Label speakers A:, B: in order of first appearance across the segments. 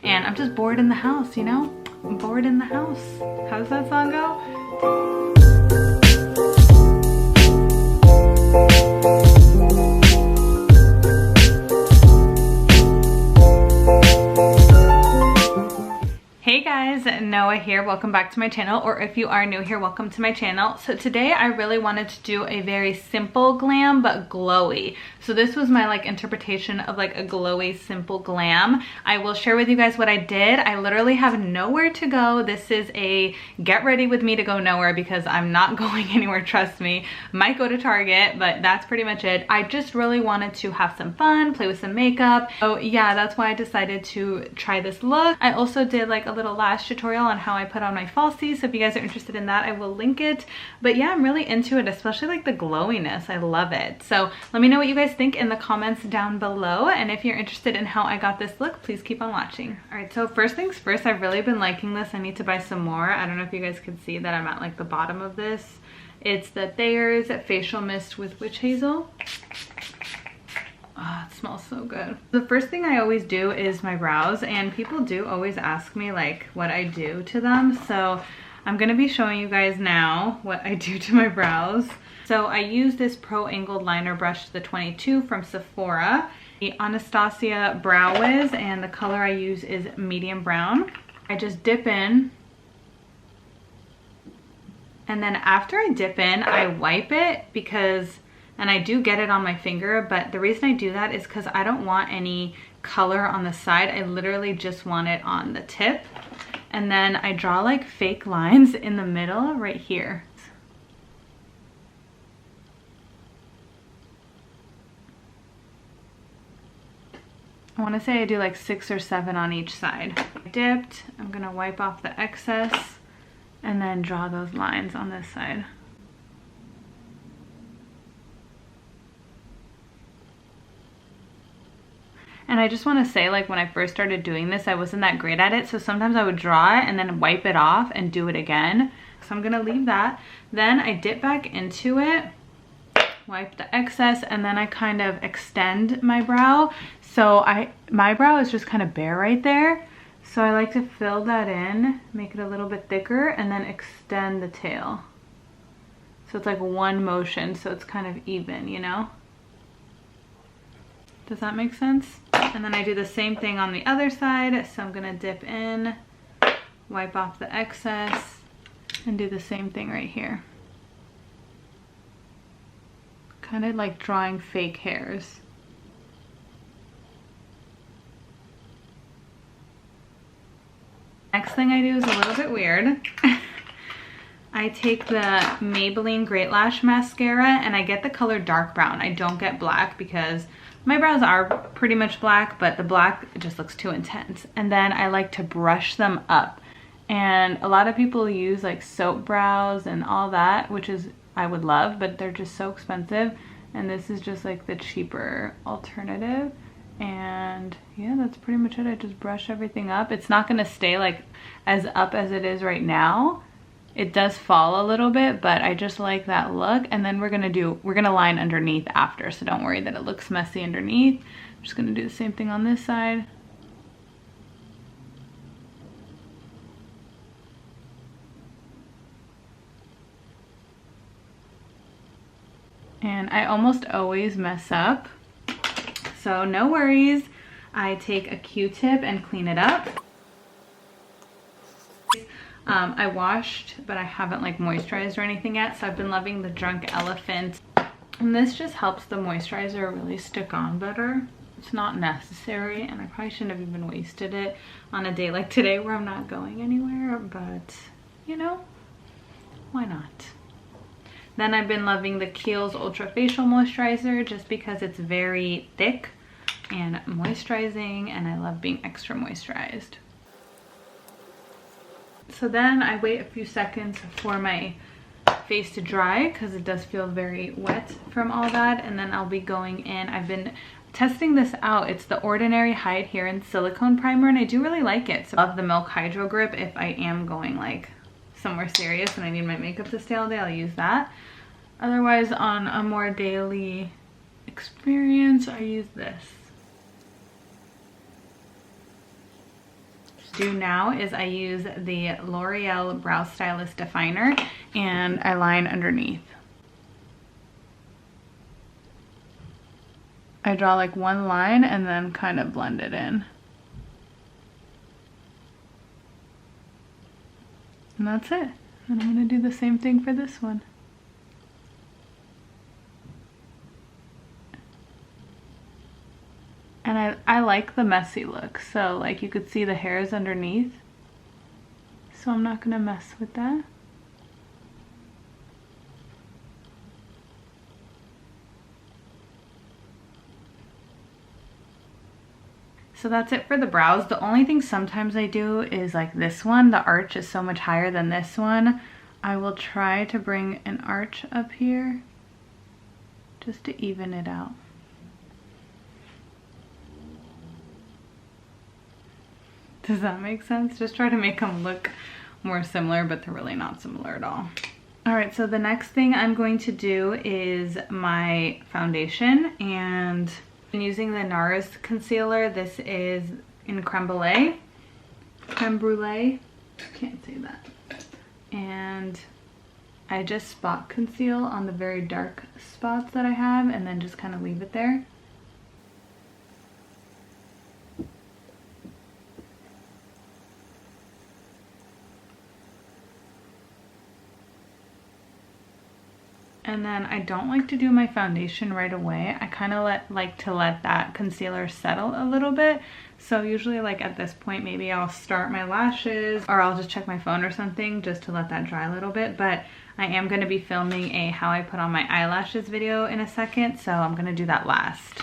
A: and I'm just bored in the house, you know? I'm bored in the house. How does that song go? Hey guys, Noah here. Welcome back to my channel, or if you are new here, welcome to my channel. So today I really wanted to do a very simple glam but glowy. So this was my interpretation of a glowy simple glam. I will share with you guys what I did. I literally have nowhere to go. This is a get ready with me to go nowhere because I'm not going anywhere, trust me. Might go to Target, but that's pretty much it. I just really wanted to have some fun, play with some makeup. So yeah, that's why I decided to try this look. I also did a little lash tutorial on how I put on my falsies, so if you guys are interested in that, I will link it. But yeah, I'm really into it, especially the glowiness. I love it. So let me know what you guys think in the comments down below, and if you're interested in how I got this look, please keep on watching. All right, so first things first, I've really been liking this. I need to buy some more. I don't know if you guys can see that I'm at the bottom of this. It's the Thayer's Facial Mist with Witch Hazel. Oh, it smells so good. The first thing I always do is my brows, and people do always ask me what I do to them. So I'm gonna be showing you guys now what I do to my brows. So I use this Pro Angled Liner Brush, the 22 from Sephora, the Anastasia Brow Wiz, and the color I use is medium brown. I just dip in, and then after I dip in, I wipe it and I do get it on my finger, but the reason I do that is because I don't want any color on the side. I literally just want it on the tip. And then I draw fake lines in the middle right here. I want to say I do 6 or 7 on each side. Dipped, I'm gonna wipe off the excess and then draw those lines on this side. And I just want to say, when I first started doing this, I wasn't that great at it. So sometimes I would draw it and then wipe it off and do it again. So I'm going to leave that. Then I dip back into it, wipe the excess, and then I kind of extend my brow. So my brow is just kind of bare right there. So I like to fill that in, make it a little bit thicker, and then extend the tail. So it's one motion, so it's kind of even, you know? Does that make sense? And then I do the same thing on the other side. So I'm gonna dip in, wipe off the excess, and do the same thing right here. Kind of like drawing fake hairs. Next thing I do is a little bit weird. I take the Maybelline Great Lash Mascara and I get the color dark brown. I don't get black because my brows are pretty much black, but the black just looks too intense. And then I like to brush them up. And a lot of people use soap brows and all that, which is I would love, but they're just so expensive. And this is just the cheaper alternative. And yeah, that's pretty much it. I just brush everything up. It's not gonna stay as up as it is right now. It does fall a little bit, but I just like that look. And then we're gonna line underneath after, so don't worry that it looks messy underneath. I'm just gonna do the same thing on this side. And I almost always mess up, so no worries. I take a Q-tip and clean it up. I washed, but I haven't moisturized or anything yet, so I've been loving the Drunk Elephant. And this just helps the moisturizer really stick on better. It's not necessary, and I probably shouldn't have even wasted it on a day like today where I'm not going anywhere, but you know, why not? Then I've been loving the Kiehl's Ultra Facial Moisturizer just because it's very thick and moisturizing, and I love being extra moisturized. So then I wait a few seconds for my face to dry because it does feel very wet from all that, and then I'll be going in. I've been testing this out. It's the Ordinary Hide Hair and Silicone Primer, and I do really like it. So I love the Milk Hydro Grip. If I am going somewhere serious and I need my makeup to stay all day, I'll use that. Otherwise, on a more daily experience, I use this. do now is I use the L'Oreal Brow Stylist Definer and I line underneath. I draw like one line and then kind of blend it in. And that's it. And I'm going to do the same thing for this one. And I like the messy look, so like you could see the hairs underneath. So I'm not gonna mess with that. So that's it for the brows. The only thing sometimes I do is like this one, the arch is so much higher than this one. I will try to bring an arch up here just to even it out. Does that make sense? Just try to make them look more similar, but they're really not similar at all. All right, so the next thing I'm going to do is my foundation, and I'm using the NARS concealer. This is in Creme Brulee. Creme Brulee, can't say that. And I just spot conceal on the very dark spots that I have and then just kind of leave it there. And then I don't like to do my foundation right away. I kind of like to let that concealer settle a little bit. So usually like at this point, maybe I'll start my lashes or I'll just check my phone or something just to let that dry a little bit. But I am going to be filming a how I put on my eyelashes video in a second. So I'm going to do that last.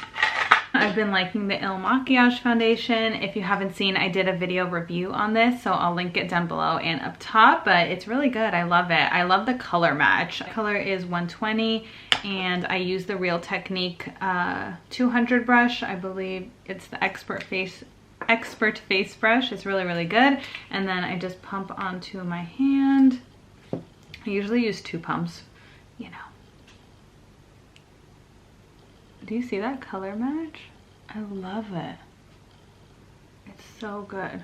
A: I've been liking the Il Makiage foundation. If you haven't seen, I did a video review on this, so I'll link it down below and up top, but it's really good. I love it. I love the color match. The color is 120 and I use the Real Technique 200 brush. I believe it's the Expert Face brush. It's really, really good. And then I just pump onto my hand. I usually use 2 pumps, you know. Do you see that color match? I love it. It's so good.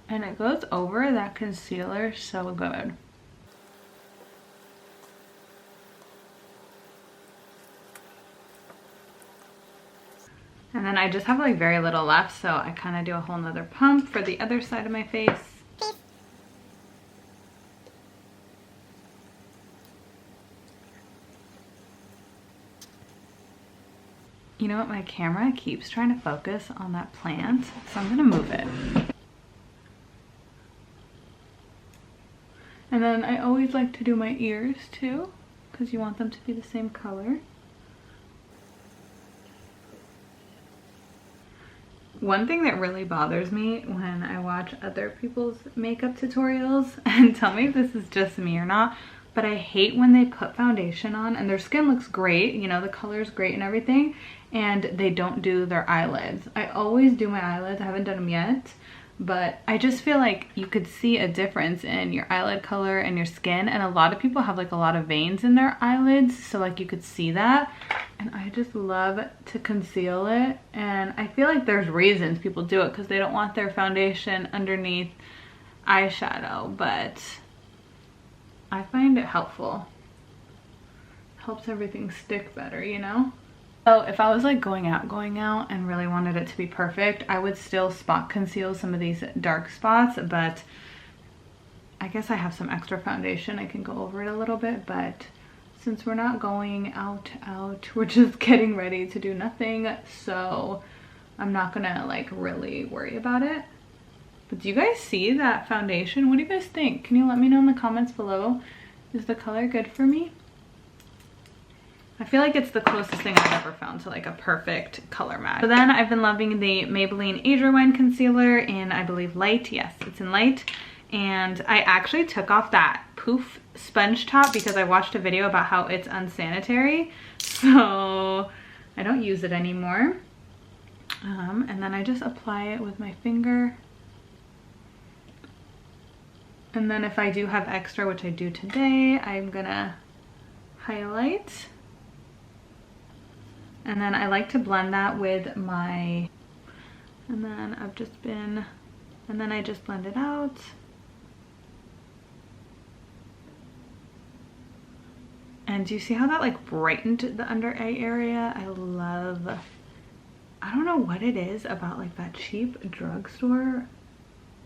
A: And it goes over that concealer so good. And then I just have like very little left, so I kind of do a whole nother pump for the other side of my face. You know what, my camera keeps trying to focus on that plant, so I'm gonna move it. And then I always like to do my ears too, because you want them to be the same color. One thing that really bothers me when I watch other people's makeup tutorials, and tell me if this is just me or not, but I hate when they put foundation on and their skin looks great, you know, the color is great and everything, and they don't do their eyelids. I always do my eyelids. I haven't done them yet, but I just feel like you could see a difference in your eyelid color and your skin, and a lot of people have like a lot of veins in their eyelids, so like you could see that, and I just love to conceal it. And I feel like there's reasons people do it, because they don't want their foundation underneath eyeshadow, but I find it helpful. Helps everything stick better, you know? So if I was like going out and really wanted it to be perfect, I would still spot conceal some of these dark spots, but I guess I have some extra foundation. I can go over it a little bit, but since we're not going out, we're just getting ready to do nothing, so I'm not gonna like really worry about it. But do you guys see that foundation? What do you guys think? Can you let me know in the comments below? Is the color good for me? I feel like it's the closest thing I've ever found to like a perfect color match. So then I've been loving the Maybelline Age Rewind concealer in, I believe, light. Yes, it's in light. And I actually took off that poof sponge top because I watched a video about how it's unsanitary. So I don't use it anymore. And then I just apply it with my finger. And then if I do have extra, which I do today, I'm gonna highlight. And then I like to blend that with my I've just been, and then I just blend it out. And do you see how that like brightened the under eye area? I don't know what it is about like that cheap drugstore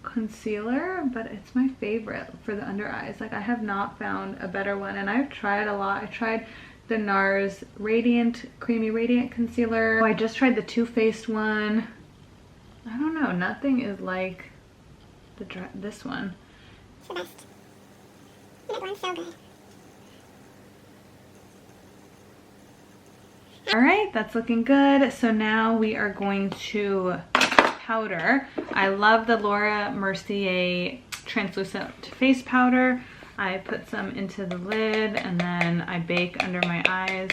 A: concealer, but it's my favorite for the under eyes. Like I have not found a better one, and I've tried a lot. I tried the NARS Radiant, Creamy Radiant Concealer. Oh, I just tried the Too Faced one. I don't know, nothing is like this one.
B: It's the best. That one's so good.
A: All right, that's looking good. So now we are going to powder. I love the Laura Mercier translucent face powder. I put some into the lid and then I bake under my eyes.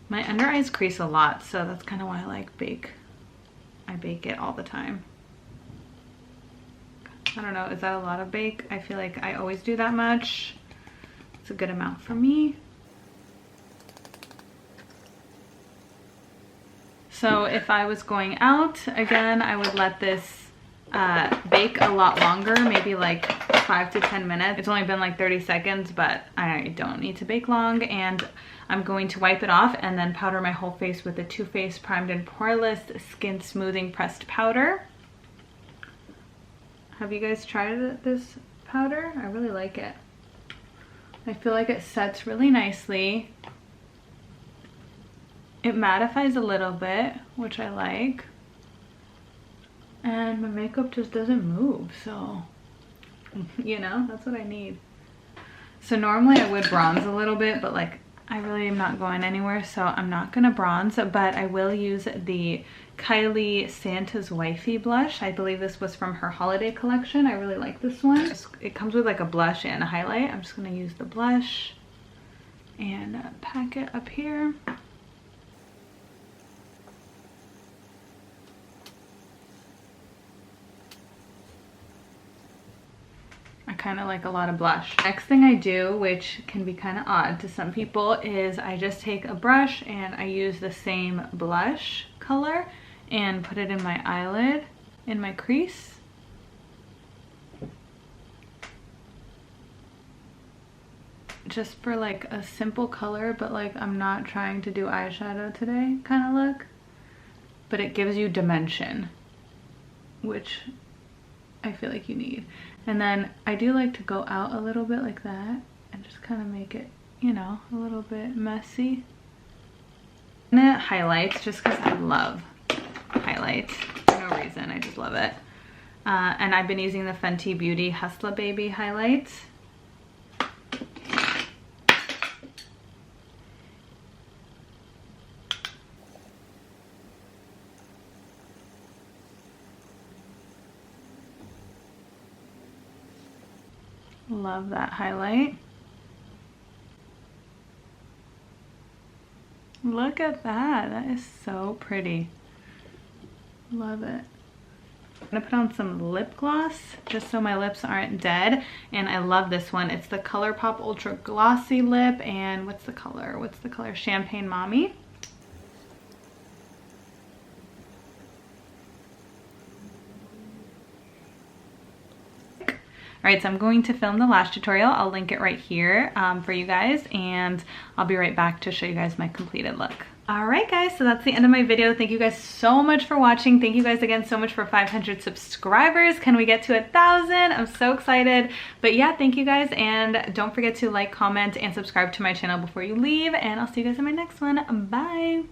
A: My under eyes crease a lot, so that's kind of why I like bake. I bake it all the time. I don't know, is that a lot of bake? I feel like I always do that much. It's a good amount for me. So if I was going out, again, I would let this bake a lot longer, maybe like 5 to 10 minutes. It's only been like 30 seconds, but I don't need to bake long. And I'm going to wipe it off and then powder my whole face with the Too Faced Primed and Poreless Skin Smoothing Pressed Powder. Have you guys tried this powder? I really like it. I feel like it sets really nicely. It mattifies a little bit, which I like. And my makeup just doesn't move, so, you know, that's what I need. So normally I would bronze a little bit, but like, I really am not going anywhere, so I'm not gonna bronze, but I will use the Kylie Santa's Wifey blush. I believe this was from her holiday collection. I really like this one. It comes with like a blush and a highlight. I'm just gonna use the blush and pack it up here. I kind of like a lot of blush. Next thing I do, which can be kind of odd to some people, is I just take a brush and I use the same blush color and put it in my eyelid, in my crease. Just for like a simple color, but like I'm not trying to do eyeshadow today kind of look. But it gives you dimension, which I feel like you need. And then I do like to go out a little bit like that and just kind of make it, you know, a little bit messy. And it highlights just because I love highlights for no reason. I just love it. And I've been using the Fenty Beauty Hustla Baby highlights. Love that highlight. Look at that. That is so pretty. Love it. I'm gonna put on some lip gloss just so my lips aren't dead. And I love this one. It's the ColourPop Ultra Glossy Lip. And what's the color? What's the color? Champagne Mommy. All right, so I'm going to film the lash tutorial. I'll link it right here for you guys, and I'll be right back to show you guys my completed look. All right, guys, so that's the end of my video. Thank you guys so much for watching. Thank you guys again so much for 500 subscribers. Can we get to 1,000? I'm so excited. But yeah, thank you guys, and don't forget to like, comment, and subscribe to my channel before you leave, and I'll see you guys in my next one. Bye.